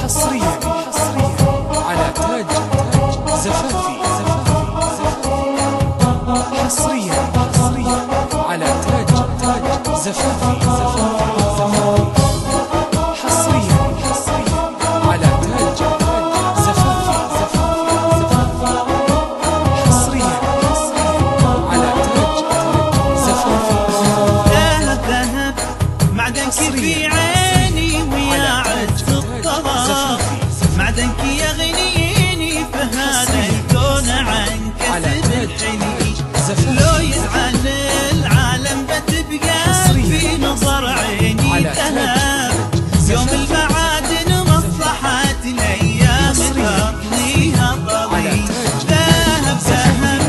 حصريا على تاج زفافي. حصريا على تاج زفافي. حصريا على تاج زفافي. حصريا على تاج زفافي. ذهب ذهب معدنك في عيني ويا عز الطرف، معدنك يغنيني فهذا الكون عن كسب الحني. لو يزعل العالم بتبقى في نظر عيني ذهب، يوم المعادن مصلحة الايام تقضيها طريق. ذهب ذهب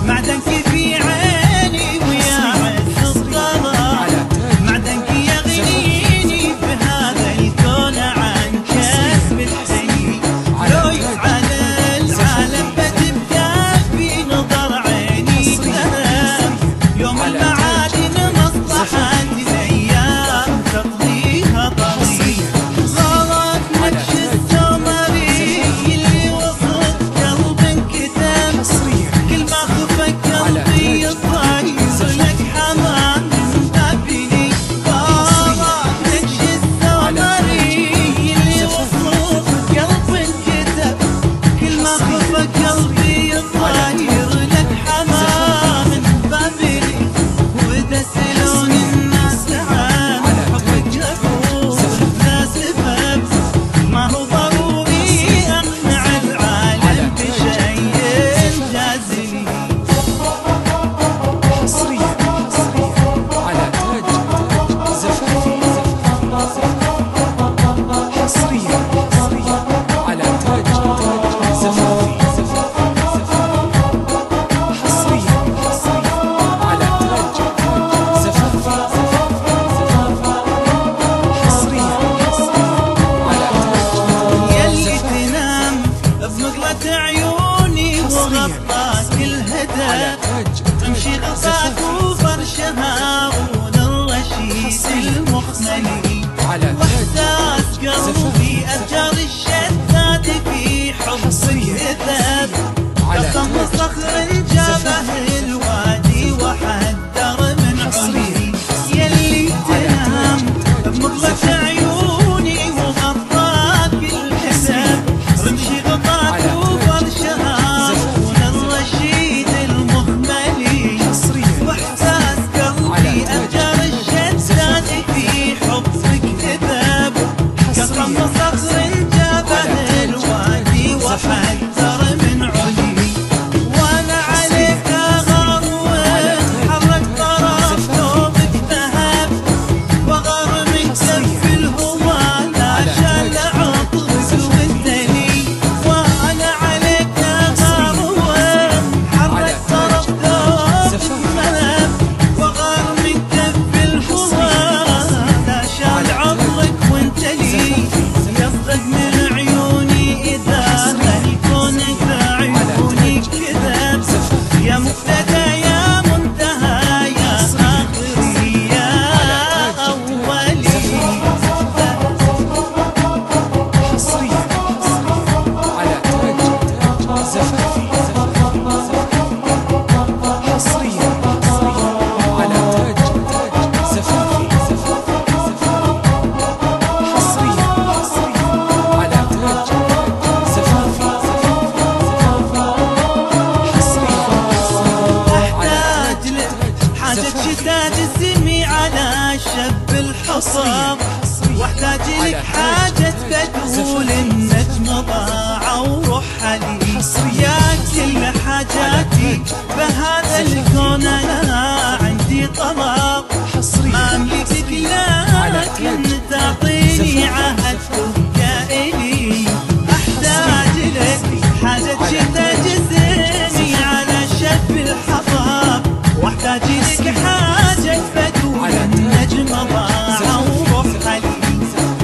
معدنك في عيني ويا عز الطرف، معدنك يغنيني فهذا الكون عن كسب الحني. لو يزعل العالم بتبقى في نظر عيني ذهب، يوم المعادن مصلحة الايام تقضيها طريق. غلط وجه السمري اللي وصف قلب انكتب، كل ما خفك قلبي يطير لك حمام قبلي. غلط وجه السمري اللي وصف قلب انكتب، كل ما خفك قلبي يطير لك حمام قبلي. وده سلون الناس عن حبك يفوز لا سبب، ما هو ضروري اقنع العالم بشيء جازلي. حصريا على تاج زفافي. حصريا على تاج زفافي. حصريا على تاج زفافي. حصريا على تاج يلي تنام بمقلة عيوني وغطاك الهدى، تمشي غطاك وفرشها وللرشيد المخملي. واحساس قلبي ابجر الشتات في حبك يذهب، قسم صخر جابه الوادي وحذر من علي. يلي تنام بمقلة عيوني وغطاك الحساب، رمشي غطاك وفرشها وللرشيد المخملي. واحساس قلبي ابجر الشتات في حبك يذهب، قسم صخر جابه الوادي وحذر من علي. وانا عليك اغروح حرك طرف ثوبك ذهب، وغرمك كف الهوى لا شال عطرك والدلي. وانا عليك اغروح حرك طرف ثوبك ذهب، وغرمك كف الهوى لا شال عطرك وانتلي. يصدق من عيوني اذا كونك عيوني كذب، يا مبتدى يا منتهى يا اخري يا اولي. حصريا على تاج زفافي. حصريا على تاج زفافي. حصريا على تاج زفافي. احتاج لك حاجة شتات السمي على شب الحصاب، واحتاج لك حاجة تقول النجم ضاع ورحلي. يا كل حاجاتي بهذا الكون انا عندي طلب، ما املكك لكن تعطيني عهد كائني. احتاج لك حاجة تجزني على شف الحطب، واحتاج لك حاجة تقول النجم ضاع ورحلي.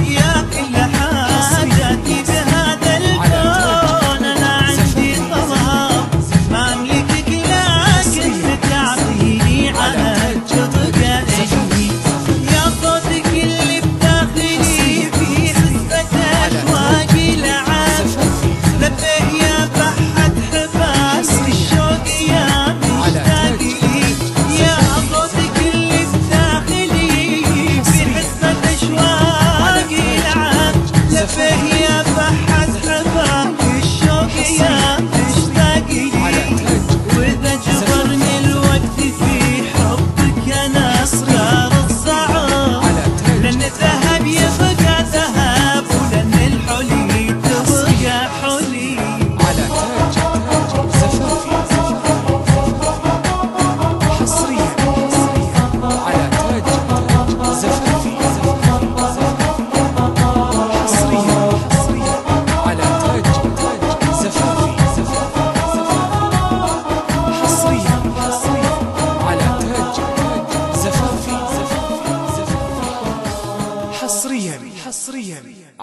يا كل حاجاتي بهذا الكون انا عندي طلب،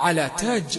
على تاج